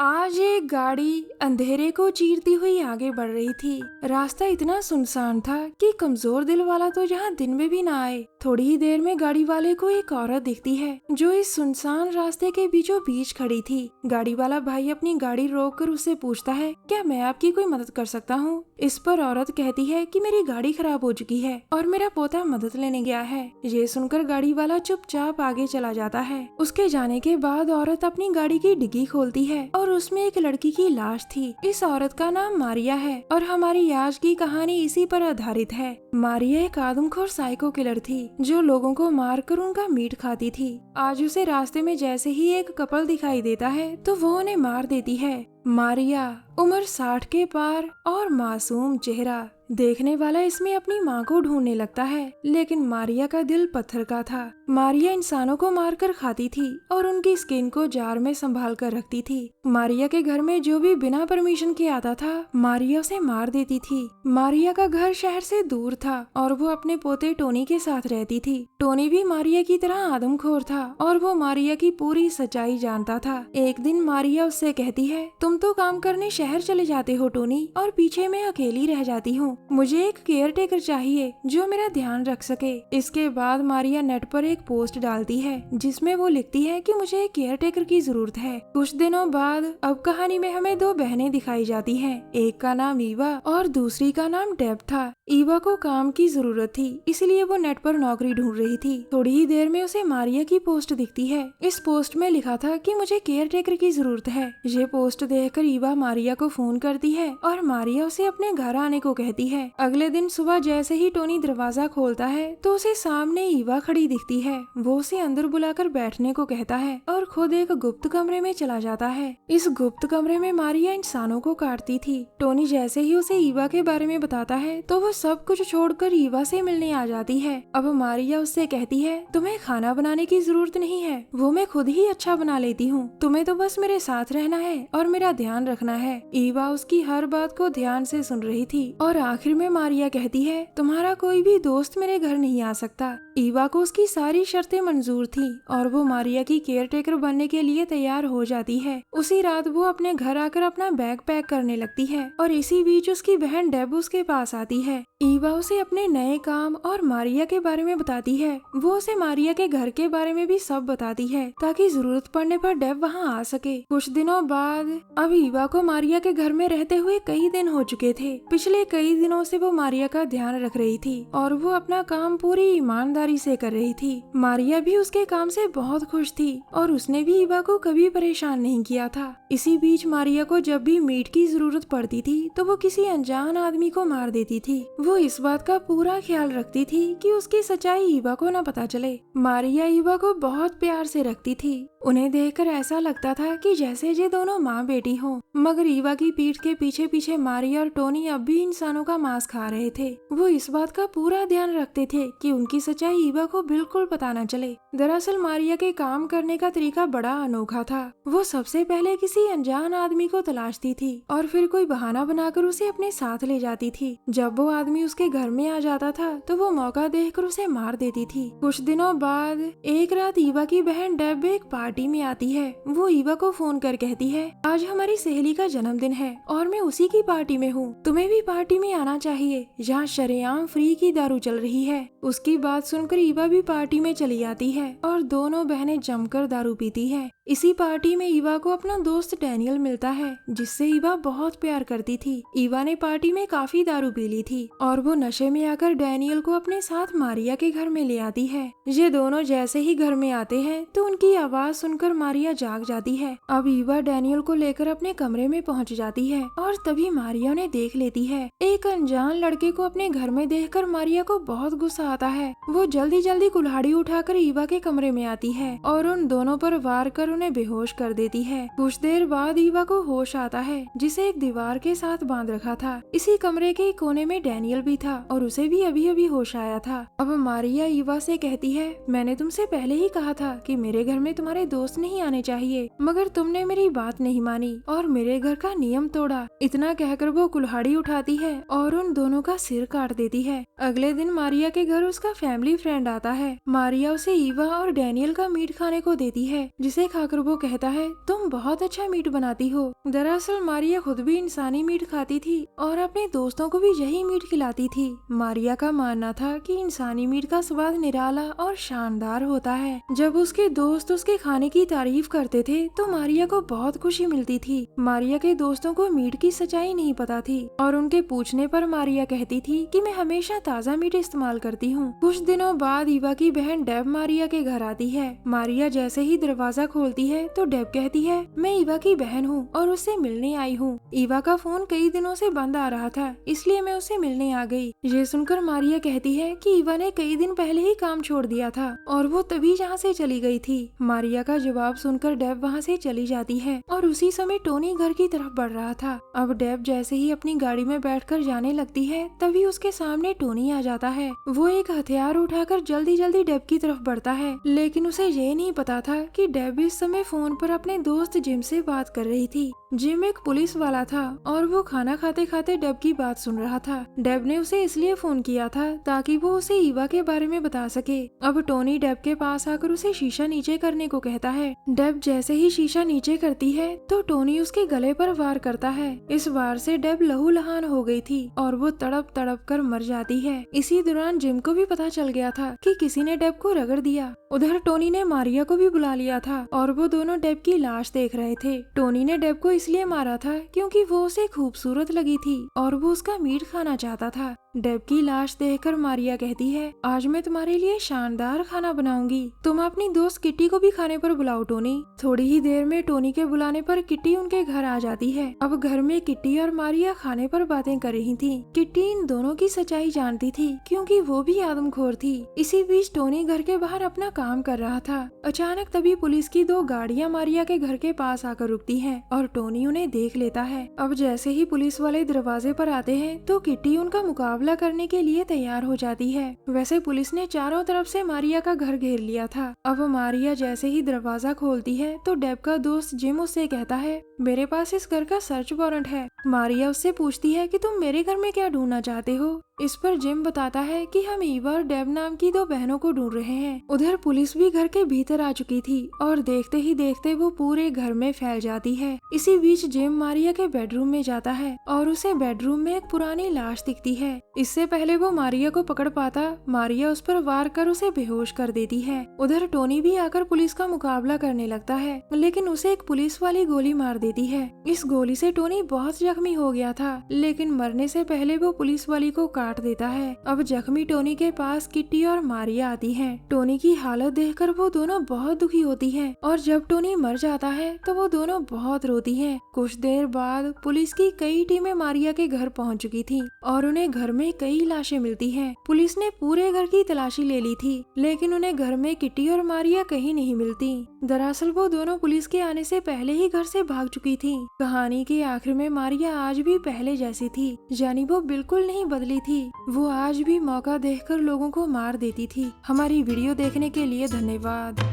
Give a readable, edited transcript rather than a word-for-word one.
आज एक गाड़ी अंधेरे को चीरती हुई आगे बढ़ रही थी। रास्ता इतना सुनसान था कि कमजोर दिल वाला तो यहाँ दिन में भी ना आए। थोड़ी ही देर में गाड़ी वाले को एक औरत दिखती है जो इस सुनसान रास्ते के बीचों बीच खड़ी थी। गाड़ी वाला भाई अपनी गाड़ी रोककर उससे पूछता है, क्या मैं आपकी कोई मदद कर सकता हूँ? इस पर औरत कहती है कि मेरी गाड़ी खराब हो चुकी है और मेरा पोता मदद लेने गया है। ये सुनकर गाड़ी वाला चुपचाप आगे चला जाता है। उसके जाने के बाद औरत अपनी गाड़ी की डिग्गी खोलती है और उसमें एक लड़की की लाश थी। इस औरत का नाम मारिया है और हमारी आज की कहानी इसी पर आधारित है। मारिया एक आदमखोर साइको किलर थी जो लोगों को मारकर उनका मीट खाती थी। आज उसे रास्ते में जैसे ही एक कपल दिखाई देता है तो वो उन्हें मार देती है। मारिया उम्र 60 के पार और मासूम चेहरा। देखने वाला इसमें अपनी माँ को ढूंढने लगता है, लेकिन मारिया का दिल पत्थर का था। मारिया इंसानों को मारकर खाती थी और उनकी स्किन को जार में संभाल कर रखती थी। मारिया के घर में जो भी बिना परमिशन के आता था मारिया उसे मार देती थी। मारिया का घर शहर से दूर था और वो अपने पोते टोनी के साथ रहती थी। टोनी भी मारिया की तरह आदमखोर था और वो मारिया की पूरी सच्चाई जानता था। एक दिन मारिया उससे कहती है, तुम तो काम करने शहर चले जाते हो टोनी, और पीछे मैं अकेली रह जाती हूँ। मुझे एक केयर टेकर चाहिए जो मेरा ध्यान रख सके। इसके बाद मारिया नेट पर एक पोस्ट डालती है जिसमें वो लिखती है कि मुझे एक केयर टेकर की जरूरत है। कुछ दिनों बाद अब कहानी में हमें दो बहनें दिखाई जाती हैं। एक का नाम ईवा और दूसरी का नाम डेब था। ईवा को काम की जरूरत थी, इसलिए वो नेट पर नौकरी ढूंढ रही थी। थोड़ी ही देर में उसे मारिया की पोस्ट दिखती है। इस पोस्ट में लिखा था कि मुझे केयर टेकर की जरूरत है। ये पोस्ट देखकर ईवा मारिया को फोन करती है और मारिया उसे अपने घर आने को कहती है। अगले दिन सुबह जैसे ही टोनी दरवाजा खोलता है तो उसे सामने ईवा खड़ी दिखती है। वो उसे अंदर बुलाकर बैठने को कहता है और खुद एक गुप्त कमरे में चला जाता है। इस गुप्त कमरे में मारिया इंसानों को काटती थी। टोनी जैसे ही उसे ईवा के बारे में बताता है तो वो सब कुछ छोड़कर ईवा से मिलने आ जाती है। अब मारिया उससे कहती है, तुम्हें खाना बनाने की जरूरत नहीं है, वो मैं खुद ही अच्छा बना लेती हूँ। तुम्हें तो बस मेरे साथ रहना है और मेरा ध्यान रखना है। ईवा उसकी हर बात को ध्यान से सुन रही थी और आखिर में मारिया कहती है, तुम्हारा कोई भी दोस्त मेरे घर नहीं आ सकता। ईवा को उसकी सारी शर्तें मंजूर थी और वो मारिया की केयर टेकर बनने के लिए तैयार हो जाती है। उसी रात वो अपने घर आकर अपना बैग पैक करने लगती है और इसी बीच उसकी बहन डेब उसके पास आती है। ईवा उसे अपने नए काम और मारिया के बारे में बताती है। वो उसे मारिया के घर के बारे में भी सब बताती है ताकि जरूरत पड़ने पर डेब वहाँ आ सके। कुछ दिनों बाद अब ईवा को मारिया के घर में रहते हुए कई दिन हो चुके थे। पिछले कई दिनों से वो मारिया का ध्यान रख रही थी और वो अपना काम पूरी ईमानदारी से कर रही थी। मारिया भी उसके काम से बहुत खुश थी और उसने भी ईवा को कभी परेशान नहीं किया था। इसी बीच मारिया को जब भी मीट की जरूरत पड़ती थी तो वो किसी अनजान आदमी को मार देती थी। वो इस बात का पूरा ख्याल रखती थी कि उसकी सच्चाई ईवा को न पता चले। मारिया ईवा को बहुत प्यार से रखती थी। उन्हें देखकर ऐसा लगता था कि जैसे ये दोनों माँ बेटी हो। मगर ईवा की पीठ के पीछे पीछे मारिया और टोनी अब भी इंसानों का मांस खा रहे थे। वो इस बात का पूरा ध्यान रखते थे कि उनकी सच्चाई ईवा को बिल्कुल पता न चले। दरअसल मारिया के काम करने का तरीका बड़ा अनोखा था। वो सबसे पहले किसी अनजान आदमी को तलाशती थी और फिर कोई बहाना बनाकर उसे अपने साथ ले जाती थी। जब वो आदमी उसके घर में आ जाता था तो वो मौका देखकर उसे मार देती थी। कुछ दिनों बाद एक रात ईवा की बहन डेब एक पार्टी में आती है। वो ईवा को फोन कर कहती है, आज हमारी सहेली का जन्मदिन है और मैं उसी की पार्टी में हूँ। तुम्हें भी पार्टी में आना चाहिए, यहाँ शरेआम फ्री की दारू चल रही है। उसकी बात सुनकर ईवा भी पार्टी में चली आती है और दोनों बहनें जमकर दारू पीती है। इसी पार्टी में ईवा को अपना दोस्त डैनियल मिलता है जिससे ईवा बहुत प्यार करती थी। ईवा ने पार्टी में काफी दारू पी ली थी और वो नशे में आकर डैनियल को अपने साथ मारिया के घर में ले आती है। ये दोनों जैसे ही घर में आते हैं तो उनकी आवाज सुनकर मारिया जाग जाती है। अब ईवा डैनियल को लेकर अपने कमरे में पहुंच जाती है और तभी मारिया उन्हें देख लेती है। एक अनजान लड़के को अपने घर में देखकर मारिया को बहुत गुस्सा आता है। वो जल्दी जल्दी कुल्हाड़ी उठाकर ईवा के कमरे में आती है और उन दोनों पर वार कर उन्हें बेहोश कर देती है। कुछ देर बाद ईवा को होश आता है जिसे एक दीवार के साथ बांध रखा था। इसी कमरे के कोने में डैनियल भी था और उसे भी अभी अभी होश आया था। अब मारिया ईवा से कहती है, मैंने तुमसे पहले ही कहा था कि मेरे घर में तुम्हारे दोस्त नहीं आने चाहिए, मगर तुमने मेरी बात नहीं मानी और मेरे घर का नियम तोड़ा। इतना कहकर वो कुल्हाड़ी उठाती है और उन दोनों का सिर काट देती है। अगले दिन मारिया के घर उसका फैमिली फ्रेंड आता है। मारिया उसे ईवा और डैनियल का मीट खाने को देती है जिसे खा खाकर वो कहता है, तुम बहुत अच्छा मीट बनाती हो। दरअसल मारिया खुद भी इंसानी मीट खाती थी और अपने दोस्तों को भी यही मीट खिलाती थी। मारिया का मानना था कि इंसानी मीट का स्वाद निराला और शानदार होता है। जब उसके दोस्त उसके खाने की तारीफ करते थे तो मारिया को बहुत खुशी मिलती थी। मारिया के दोस्तों को मीट की सच्चाई नहीं पता थी और उनके पूछने पर मारिया कहती थी कि मैं हमेशा ताज़ा मीट इस्तेमाल करती हूँ। कुछ दिनों बाद ईवा की बहन डेब मारिया के घर आती है। मारिया जैसे ही दरवाजा खोलती है तो डेब कहती है, मैं ईवा की बहन हूँ और उससे मिलने आई हूँ। ईवा का फोन कई दिनों से बंद आ रहा था, इसलिए मैं उससे मिलने आ गई। ये सुनकर मारिया कहती है कि ईवा ने कई दिन पहले ही काम छोड़ दिया था और वो तभी यहाँ से चली गई थी। मारिया का जवाब सुनकर डेब वहाँ से चली जाती है और उसी समय टोनी घर की तरफ बढ़ रहा था। अब डेब जैसे ही अपनी गाड़ी में बैठकर जाने लगती है तभी उसके सामने टोनी आ जाता है। वो एक हथियार उठाकर जल्दी जल्दी डेब की तरफ बढ़ता है, लेकिन उसे ये नहीं पता था कि डेब इस समय फोन पर अपने दोस्त जिम से बात कर रही थी। जिम एक पुलिस वाला था और वो खाना खाते खाते डेब की बात सुन रहा था। डेब ने उसे इसलिए फोन किया था ताकि वो उसे ईवा के बारे में बता सके। अब टोनी डेब के पास आकर उसे शीशा नीचे करने को कहता है। डेब जैसे ही शीशा नीचे करती है तो टोनी उसके गले पर वार करता है। इस वार से डेब लहूलुहान हो गई थी और वो तड़प तड़प कर मर जाती है। इसी दौरान जिम को भी पता चल गया था कि किसी ने डेब को रगड़ दिया। उधर टोनी ने मारिया को भी बुला लिया था और वो दोनों डेब की लाश देख रहे थे। टोनी ने डेब को इसलिए मारा था क्योंकि वो उसे खूबसूरत लगी थी और वो उसका मीट खाना चाहता था। डेब की लाश देखकर मारिया कहती है, आज मैं तुम्हारे लिए शानदार खाना बनाऊंगी। तुम अपनी दोस्त किट्टी को भी खाने पर बुलाओ टोनी। थोड़ी ही देर में टोनी के बुलाने पर किट्टी उनके घर आ जाती है। अब घर में किट्टी और मारिया खाने पर बातें कर रही थी। किट्टी इन दोनों की सच्चाई जानती थी क्योंकि वो भी आदमखोर थी। इसी बीच टोनी घर के बाहर अपना काम कर रहा था। अचानक तभी पुलिस की 2 गाड़ियां मारिया के घर के पास आकर रुकती हैं और टोनी उन्हें देख लेता है। अब जैसे ही पुलिस वाले दरवाजे पर आते हैं तो किट्टी उनका मुकाबला करने के लिए तैयार हो जाती है। वैसे पुलिस ने चारों तरफ से मारिया का घर घेर लिया था। अब मारिया जैसे ही दरवाजा खोलती है तो डेब का दोस्त जिम उससे कहता है, मेरे पास इस घर का सर्च वारंट है। मारिया उससे पूछती है कि तुम मेरे घर में क्या ढूंढना चाहते हो। इस पर जिम बताता है कि हम ईवा और डेब नाम की 2 बहनों को ढूंढ रहे हैं। उधर पुलिस भी घर के भीतर आ चुकी थी और देखते ही देखते वो पूरे घर में फैल जाती है। इसी बीच जिम मारिया के बेडरूम में जाता है और उसे बेडरूम में एक पुरानी लाश दिखती है। इससे पहले वो मारिया को पकड़ पाता, मारिया उस पर वार कर उसे बेहोश कर देती है। उधर टोनी भी आकर पुलिस का मुकाबला करने लगता है, लेकिन उसे एक पुलिस वाली गोली मार देती है। इस गोली से टोनी बहुत जख्मी हो गया था, लेकिन मरने से पहले वो पुलिस वाली को काट देता है। अब जख्मी टोनी के पास किट्टी और मारिया आती हैं। टोनी की हालत देखकर वो दोनों बहुत दुखी होती हैं और जब टोनी मर जाता है तो वो दोनों बहुत रोती हैं। कुछ देर बाद पुलिस की कई टीमें मारिया के घर पहुंच चुकी थी और उन्हें घर में कई लाशें मिलती हैं। पुलिस ने पूरे घर की तलाशी ले ली थी, लेकिन उन्हें घर में किट्टी और मारिया कहीं नहीं मिलती। दरअसल वो दोनों पुलिस के आने से पहले ही घर से भाग चुकी थी। कहानी के आखिर में मारिया आज भी पहले जैसी थी, यानी वो बिल्कुल नहीं बदली थी। वो आज भी मौका देखकर लोगों को मार देती थी। हमारी वीडियो देखने के लिए धन्यवाद।